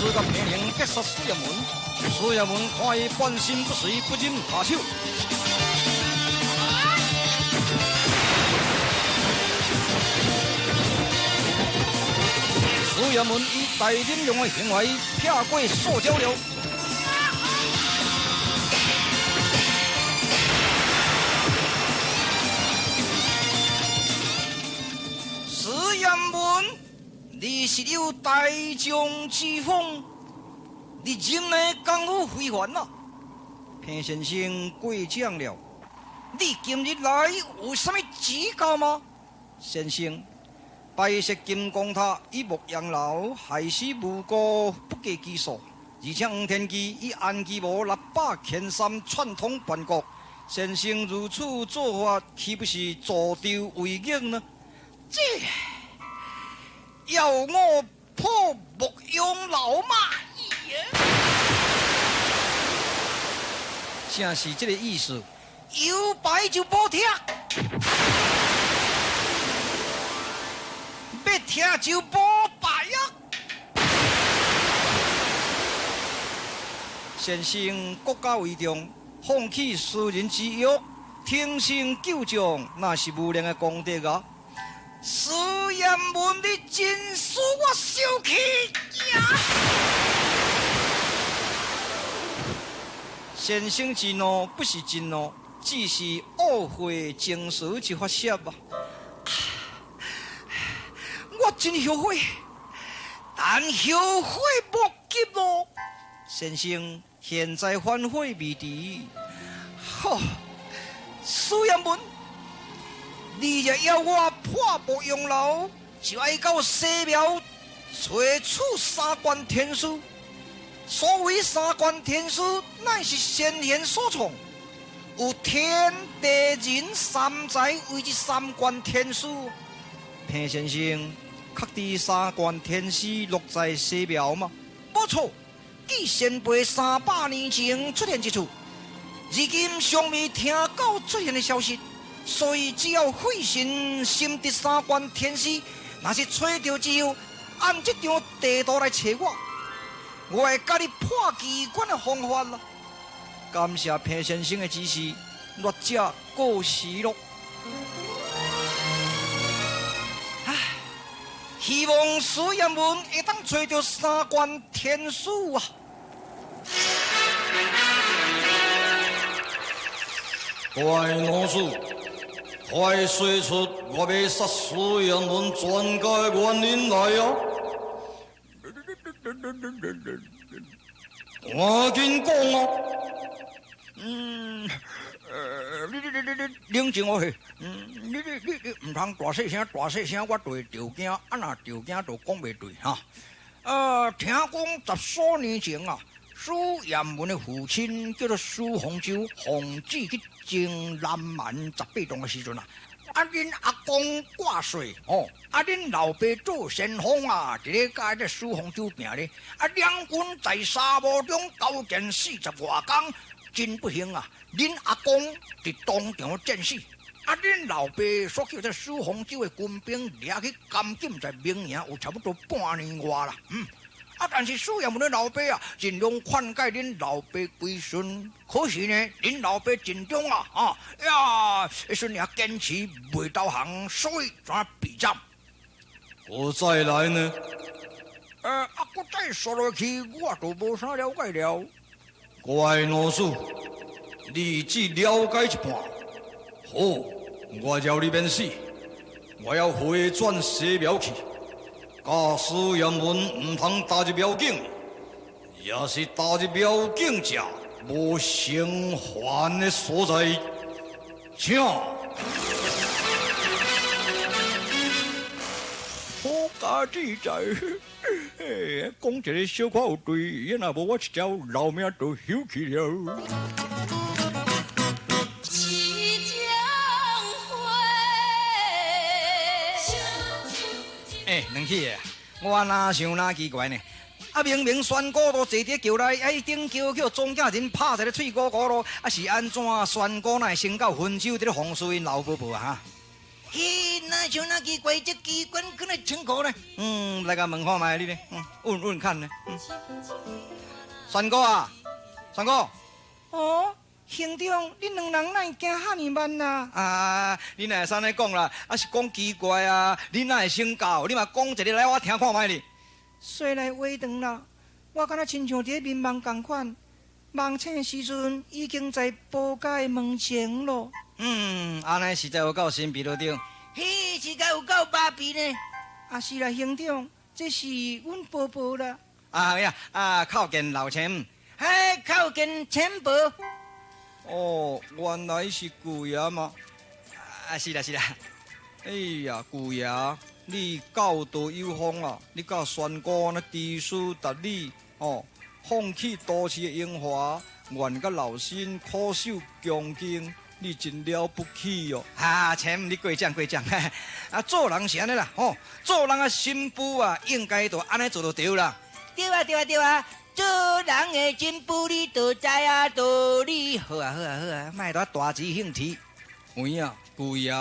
师甲平宁结杀苏彦文，苏彦文看伊半身不遂，不忍下手。苏彦文以大忍用的行为撇过塑胶流。苏彦文，你是有大将之风，你真的功夫非凡啊！平先生过奖了，你今日来有什么指教吗？先生。白色金光塔以木养老，害死无辜不计其数，而且黄天基以安基无600千3串通全国，先生如此做法，岂不是助纣为虐呢？这要我破木养老吗？正是这个意思，有白就无听。要听就无白啊！先生国家为重，放弃私人之欲，挺身救将，那是无量的功德啊！苏彦文，你真使我生气呀！先生之怒不是真怒，只是误会情绪之发泄吧。我真后悔，但后悔莫及咯。先生，现在反悔未迟。吼，苏彦文，你若要我破木养老，就要到西庙找取三观天书。所谓三观天书，乃是先贤所创，有天地人三才为之三观天书。平先生。确知三观天师落在西庙吗？不错，继先辈300年前出现一处，如今尚未听到出现的消息，所以只要费心心得三观天师，若是找到之后，按这张地图来找我，我会教你破机关的方法啦。感谢平先生的指示，弱者告辞咯。希望苏彦文会当找到三观天书啊！各位老师，快说出我要杀苏彦文全家的原因来啊！赶紧讲啊！冷静我去，你唔通大细声，我就会着惊，啊那着惊就讲袂对哈。听讲10多年前啊，苏彦文的父亲叫做苏洪洲，洪子去征南蛮18洞的时阵啊，恁阿公挂水哦，恁老爸做先锋啊，伫咧甲这苏洪洲拼咧，两军在沙漠中交战40多天。真不幸啊！恁阿公伫当场战死，恁老爸所叫这苏洪洲的军兵掠去监禁在明营，有差不多半年外啦。但是苏彦文的老爸啊，尽量劝解恁老爸归顺，可是呢，恁老爸尽忠啊，迄阵也坚持袂投降，所以才避战。我再来呢？搁再说落去，我就无啥了解了。各位老师，你只了解一半。好，我要你免死，我要回转西庙去。假苏彦文唔通踏入庙境，也是踏入庙境者无生还的所在。请。好家之在。讲一个小可有对，也若无我一条老命就休去了。两起的，我哪想哪奇怪呢？明明宣告都坐伫桥内，顶桥叫庄稼人拍一个嘴鼓鼓咯，是安怎宣告那会升到分手伫咧红树因老婆婆啊？嘿，那像那奇怪，这机关跟那穿过呢？来个问看卖你呢？问问看呢？三哥啊，三哥。哦，兄长，你两人哪会行遐尼慢呐？啊，你哪会使安尼讲啦？啊是讲奇怪啊，你哪会先教？你嘛讲一个来我听看卖哩。说来话长啦，我敢若亲像伫面梦共款，梦醒的时阵已经在报家的门前咯。安尼实在有够神秘咯对。嘿，是甲有够麻痹呢。啊是啦，兄长，这是阮婆婆啦。啊呀，靠近老钱。嘿，靠近钱婆。哦，原来是舅爷嘛。啊，是啦是啦。哎呀，舅爷，你教导有方啊！你甲宣告那知书达理哦，放弃都市的荣华，愿甲老身苦守恭敬。你真了不起哦！钱你过奖过奖。啊，做人是安尼啦，吼，做人啊新妇啊，应该就安尼做就对啦。对啊，对啊，对啊！做人的进步你都知啊道理。好啊，好啊，好啊，莫多大志兴起。喂啊，舅爷，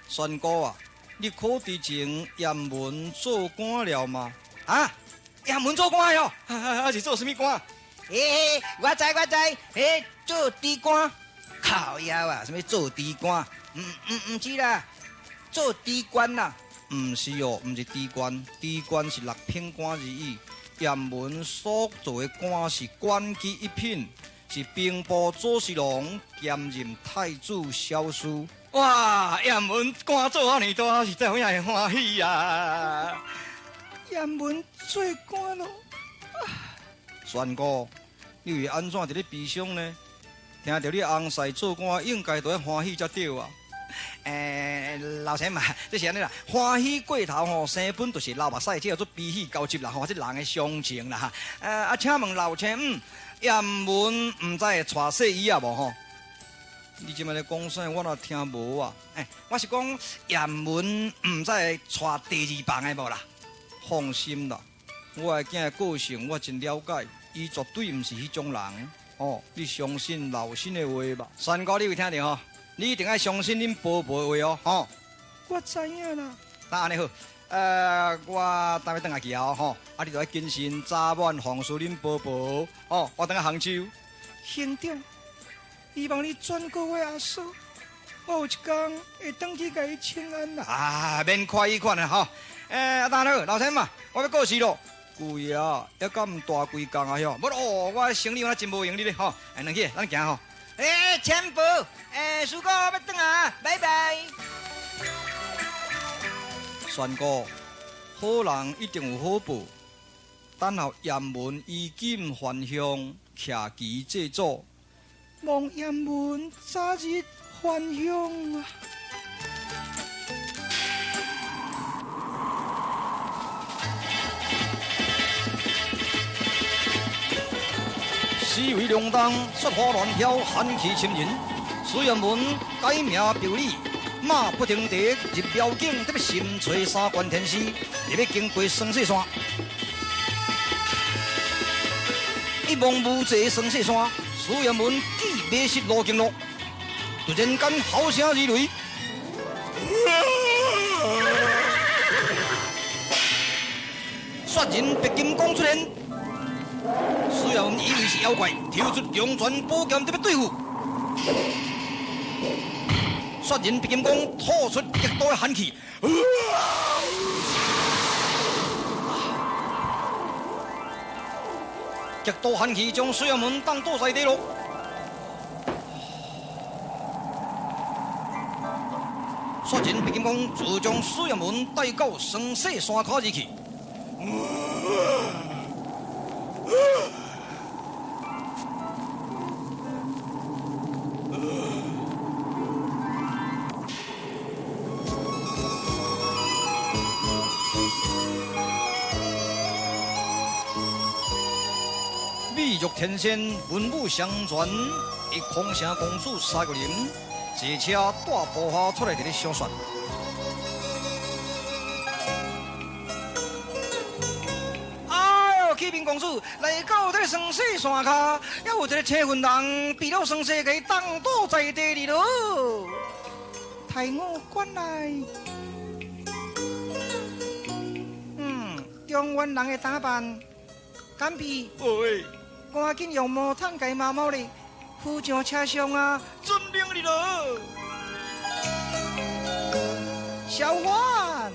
宣告啊，你可之前盐门做官了吗？啊，盐门做官哟？是做什么官？我知，做地官。靠腰啊！什么做地官？唔是啦，做地官啦。唔是哦，唔是地官，地官是6品官之一。盐门所做的官是官级一品，是兵部左侍郎兼任太子小书。哇！盐门官做遐尼大，实在有影欢喜啊！盐门做官咯。宣哥，你为安怎伫咧悲伤呢？听到你翁婿做官，应该都要欢喜才对啊！老钱嘛，这是安尼啦，欢喜过头吼，生本就是流目屎，这叫做悲喜交集啦吼，这人的常情啦哈。请问老钱，盐门唔知会娶细姨啊无吼？你即摆咧讲啥？我哪听无啊？我是讲盐门唔知会娶第2房的无啦？放心啦，我的囝的个性我真了解，伊绝对唔是迄种人。哦，你相信老身的话吧。宣告你有听到吼？你一定要相信恁婆婆的话哦。吼，我知影啦。那安尼好，我等下回去后吼，你就要谨慎早晚奉侍恁婆婆。哦，我等下杭州。兄长，希望你转告我阿嫂，我有一天会回去甲伊请安啦。免夸伊款啦吼。等下好，老陈嘛，我要过世咯。舅爷，还敢唔大几工啊？哟，无哦，我生理我真无用你咧吼。两去，咱行吼。钱婆，叔哥要转啊，拜拜。宣告，好人一定有好报。等候盐门衣锦还乡，徛旗祭祖，望盐门早日还乡啊！四位两当，雪花乱飘，寒气侵人。水盐门改名标里，马不停蹄入庙境，特别心吹三关天师，特别经过生死山。一望无际生死山，水盐门既迷失路经路，突然间吼声如雷。雪人白金刚出现。虽然以为是妖怪，抽出龙泉宝剑，特别对付。雪人白金刚吐出极多的寒气，极多寒气将水衙门当倒在地落。雪人白金刚就将水衙门带到生死山口而去。美玉天仙文武相传，以空城公主3个人坐车带步下出来，伫咧相选。启明公主来到这个生死山下，还有一个青云人为了生死，给当倒在地里喽。替我管来。中原人的打扮，干皮，喂，赶紧用毛毯盖毛毛的，扶上车上啊！遵命你了。小环，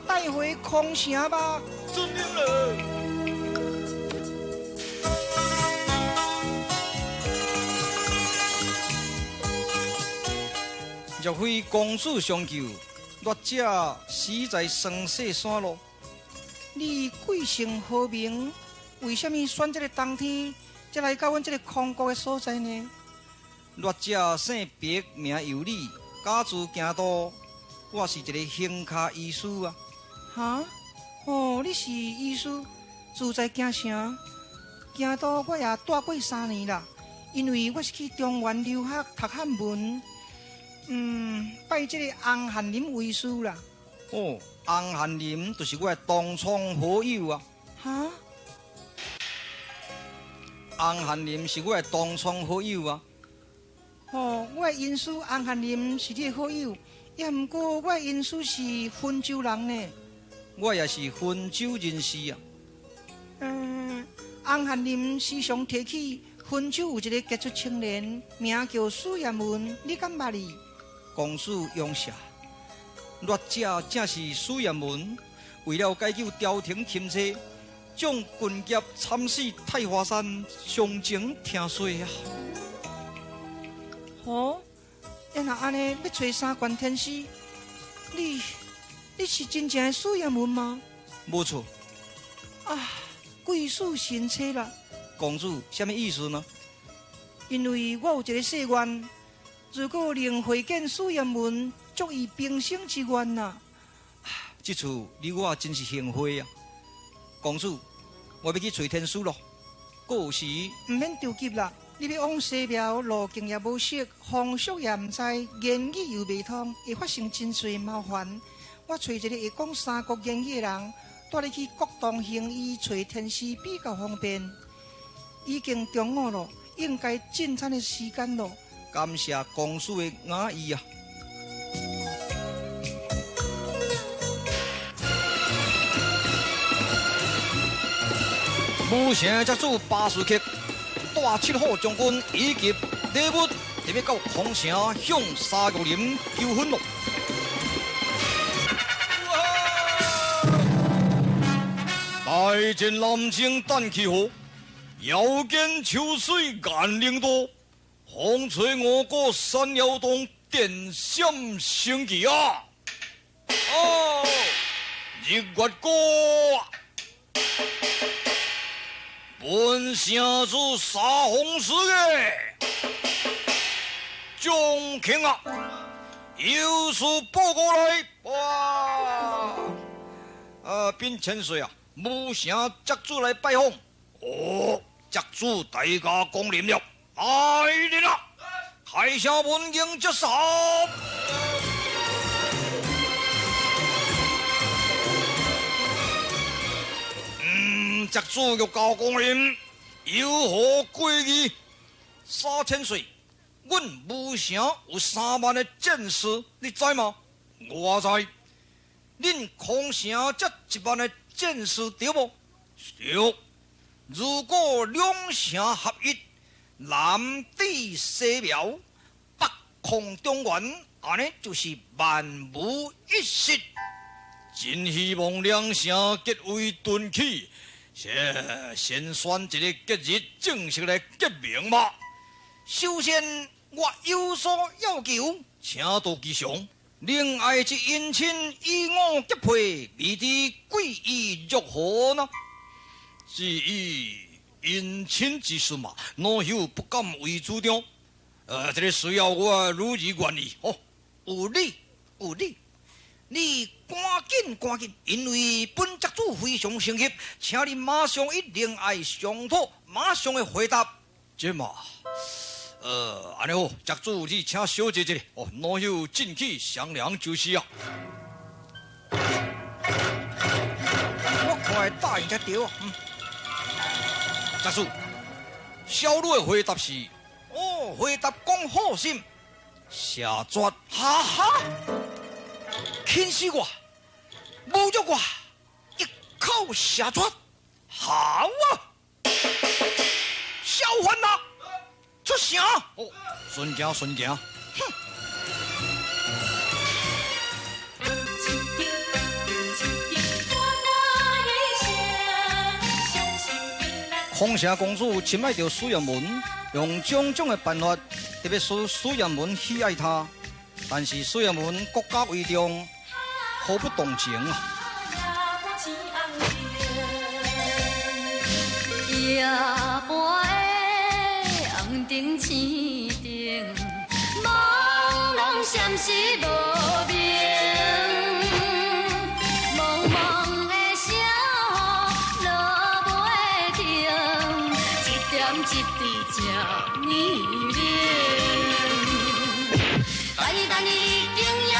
带回空城吧。遵命了。若非公主相救，弱者死在生死山路。你贵姓何名？为什么选这个冬天，才来到阮这个空国的所在呢？弱者姓白，名有礼，家住京都。我是一个行脚医师啊。哈？哦，你是医师，住在京城。京都我也住过3年啦，因为我是去中原留学读汉文。拜这个洪翰林为师啦。哦，洪翰林就是我的同窗好友啊。哈？洪翰林是我的同窗好友啊。哦，我的因师洪翰林是你的好友，也毋过我的因师是温州人呢。我也是温州人士啊。洪翰林时常提起温州有一个杰出青年，名叫苏彦文，你敢捌哩？公主容赦，弱者正是苏彦文，为了解救朝廷钦差，将军舰惨死太华山，伤情听说啊。哦，要若安尼要找三官天师，你是真正的苏彦文吗？没错。啊，贵属神车啦。公主，什么意思呢？因为我有一个誓愿。如果能会见苏彦文，足以平生之愿呐！这次你我真是幸会啊！公主，我要去找天师咯。过时唔免着急啦，你要往西庙，路径也无熟，风俗也唔知，言语又未通，会发生真侪麻烦。我找一个会讲三国言语的人，带你去各洞行医，找天师比较方便。已经中午咯，应该进餐的时间咯。感谢公主的雅意啊！武城节主巴士客带7号将军以及礼物，特别到空城向沙玉林求婚咯。大战南京胆气好，遥见秋水眼灵多。风吹我国山摇动，电闪升旗啊！哦，日月歌，本城主杀红事的将卿啊，有事报告来。哇！禀千岁啊，武城节主来拜访。哦，节主大驾光临了。来人啊！开下门迎接杀！节主玉教光临，有何贵意？3千岁，阮武城有3万的战士，你知吗？我知。恁空城这1万的战士对无？对。如果两城合一，南抵西苗，北控中原，安尼就是万无一失。真希望两城结为盾起，先选一个吉日，正式来结盟吧。首先，我有所要求，请到吉祥。另外一姻亲与我结配，未知贵意如何呢？至于姻亲之事嘛，老朽不敢为主张。这个需要我如如愿意。哦，有理有理，你赶紧，因为本节主非常生气，请你马上以恋爱相讨，马上的回答。这嘛，安尼好，节主你请小姐姐哦，老朽进去商量就是啊。我快答应才对啊。节主，小女的回答是：回答讲好心。下绝。哈哈，轻视我，侮辱我，一口下绝，好啊！小番呐，出声！哦，顺行顺行。空城公主深爱着苏彦文，用种种的办法，特别使苏彦文喜爱她。但是苏彦文国家为重，毫不动情啊。夜半的红灯青灯，朦胧闪烁无明。茫茫的小雨落袂停，一点一滴才年龄。等伊已经也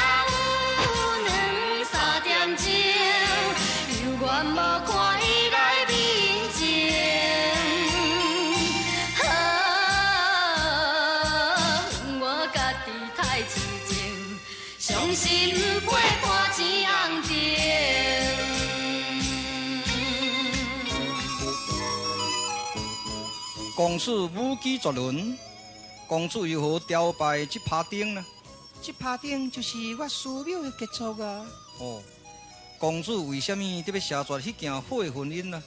有两三点钟，犹原无看伊来面前。我家己太痴情，伤心陪看钱红灯。公主武技绝伦，公主如何雕败这拍钉呢？这拍顶就是我寺庙的结束啊！哦，公主为什么特别下绝迄件好的婚姻呢？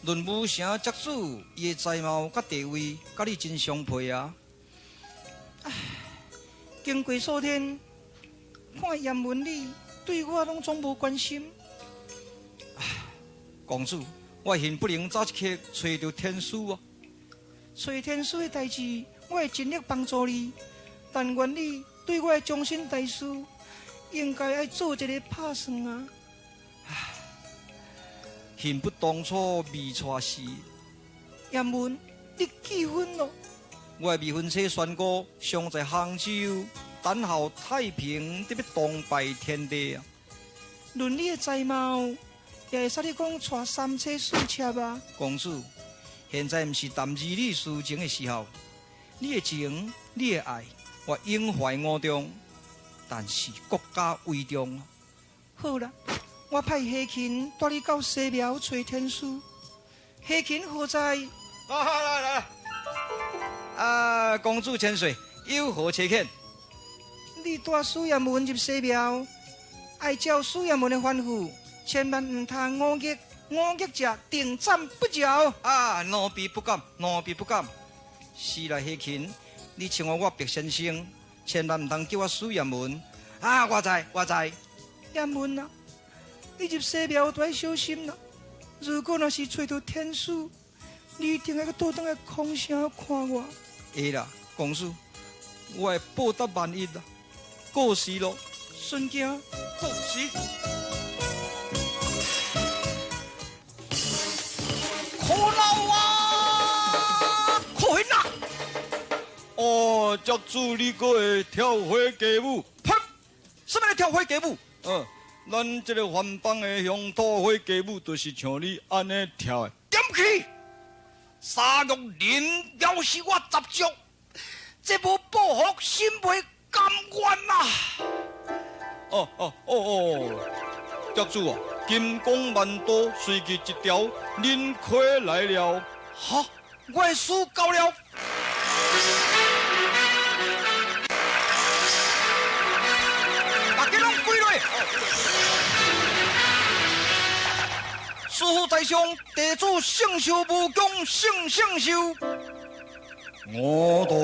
论武城爵主，伊的才貌甲地位，甲你真相配啊！经过数天，看严文你对我拢总无关心。公主，我恨不能早一刻找到天书啊！找天书的代志，我会尽力帮助你，但愿你对我的终身大事，应该要做一个打算啊！恨不当初未娶时，严文，你结婚咯？我的未婚妻宣告尚在杭州，等候太平，特别东拜天地啊！论你的才貌，也会使你讲娶三妻四妾啊！公主，现在不是谈儿女私情的时候，你的情，你的爱，我永怀我中，但是国家为重啊！好啦，我派夏芹带你到西庙找天书。夏芹何在？来！啊，公主千岁，有何切恳？你带苏彦文入西庙，爱照苏彦文的吩咐，千万唔通忤逆者定斩不饶。啊，奴婢不敢。是啦，夏芹，你请我白先生，千万唔通叫我苏彦文。啊，我知。彦文啊，你入西庙都要小心啦。如果若是找到天书，你一定要倒转来空声看我。会啦，公主，我会报答万一啦。过时咯，顺行。过时。可老啊，可恨啊！哦，爵主你个会跳花街舞？呸！什么叫跳花街舞？咱这个番邦的乡土花街舞，就是像你安尼跳的。点去！沙玉林要是我十足，这无报复心袂甘愿呐！爵主啊，金光万道，随即一条，恁亏来了。哈，我的事到了。大家拢跪落。师傅在上，地主圣寿无疆，圣寿。我道，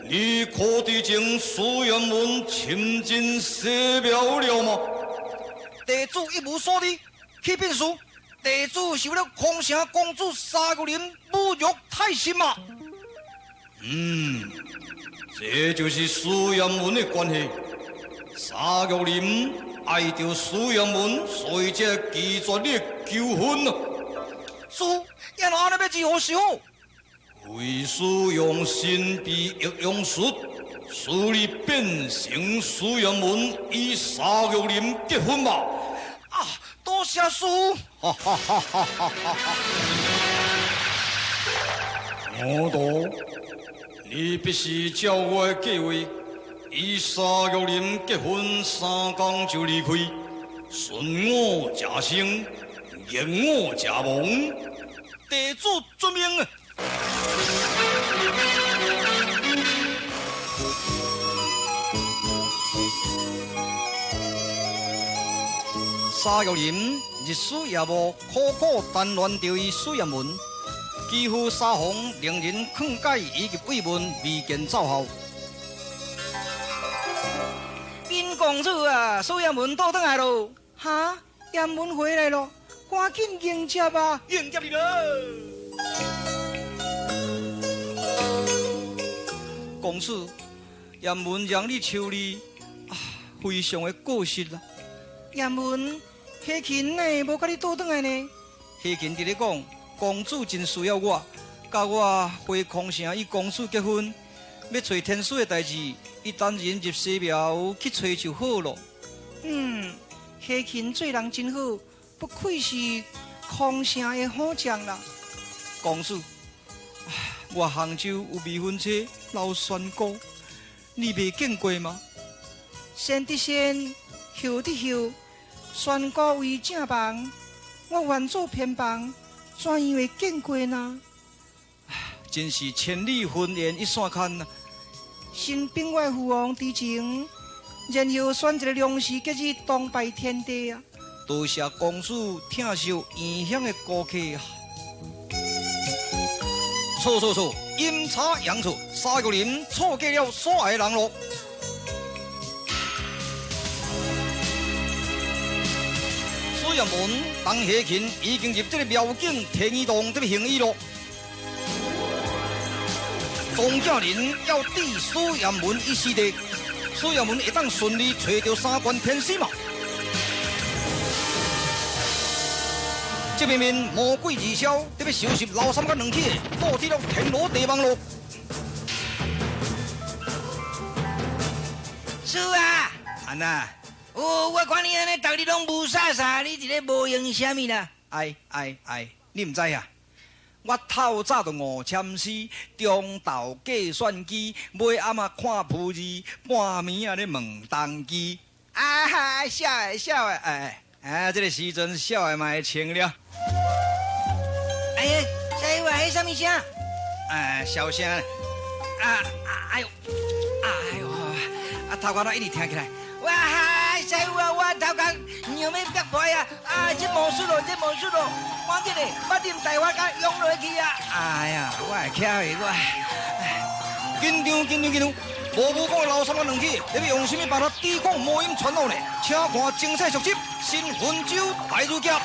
你可知情苏彦文亲近西庙了吗？地主一无所知，去变数。地主是为了空城公主沙玉林侮辱太甚嘛？这就是苏彦文的关系。沙玉林爱着苏彦文，所以才拒绝你的求婚啊！师傅，要安尼要如何是好？为师用神秘易容术，使你变成苏彦文，与沙玉林结婚吧！啊，多谢师傅！我道，你必须照我的计划，以沙玉林结婚3天就离开，顺我家生，逆我家亡，地主遵命啊！沙玉林日思夜梦，苦苦但愿着伊水岩门。几乎沙皇令人劝解以及慰问，未见奏效。殷公主啊，水岩门倒转来咯！哈，岩门回来咯，赶紧迎接啊！迎接你了。公主，岩门让你求你啊，非常的过失啦。岩门，黑琴呢，无甲你倒转来呢？黑琴伫咧讲。公主真需要我，甲我回空城与公主结婚，要找天水的代志，伊等人入西庙去找就好咯。黑琴做人真好，不愧是空城的好将啦。公主，我杭州有未婚妻老宣姑，你未见过吗？先得先，后得后，宣姑为正房，我愿做偏房。怎样会见过呢？真是千里婚姻一线牵呐！新兵外父王之情，然后选一个良时节日东拜天地啊！多谢公主疼惜异乡的顾客啊！错，阴差阳错，沙玉林错过了所爱人咯。水岩门当下群已经入这个庙境天衣洞这个行医咯。庄稼人要抵水岩门一时的，水岩门会当顺利找到三官天师嘛？这面魔鬼二枭特别收拾老三甲两起，导致了天罗地网咯。是啊，安娜。我看你安尼，逐日拢无啥啥，你一个无用啥物啦？你唔知啊？我透早就5签诗，中昼计算机，尾暗啊看谱字，半暝啊咧问当机。少诶，这个时阵少诶嘛会清了。哎呀，师傅，迄啥物声？小声。哎呦，头壳仔一直听起来。哇嗨，师傅啊，我头壳尿要憋坏啊！这魔术咯，赶紧的，把啉大花甲涌落去啊！哎呀，我会徛的我。紧张！无讲老三个两起，你要用什么办法抵抗魔音传入呢？请看精彩续集《新魂州大如侠》。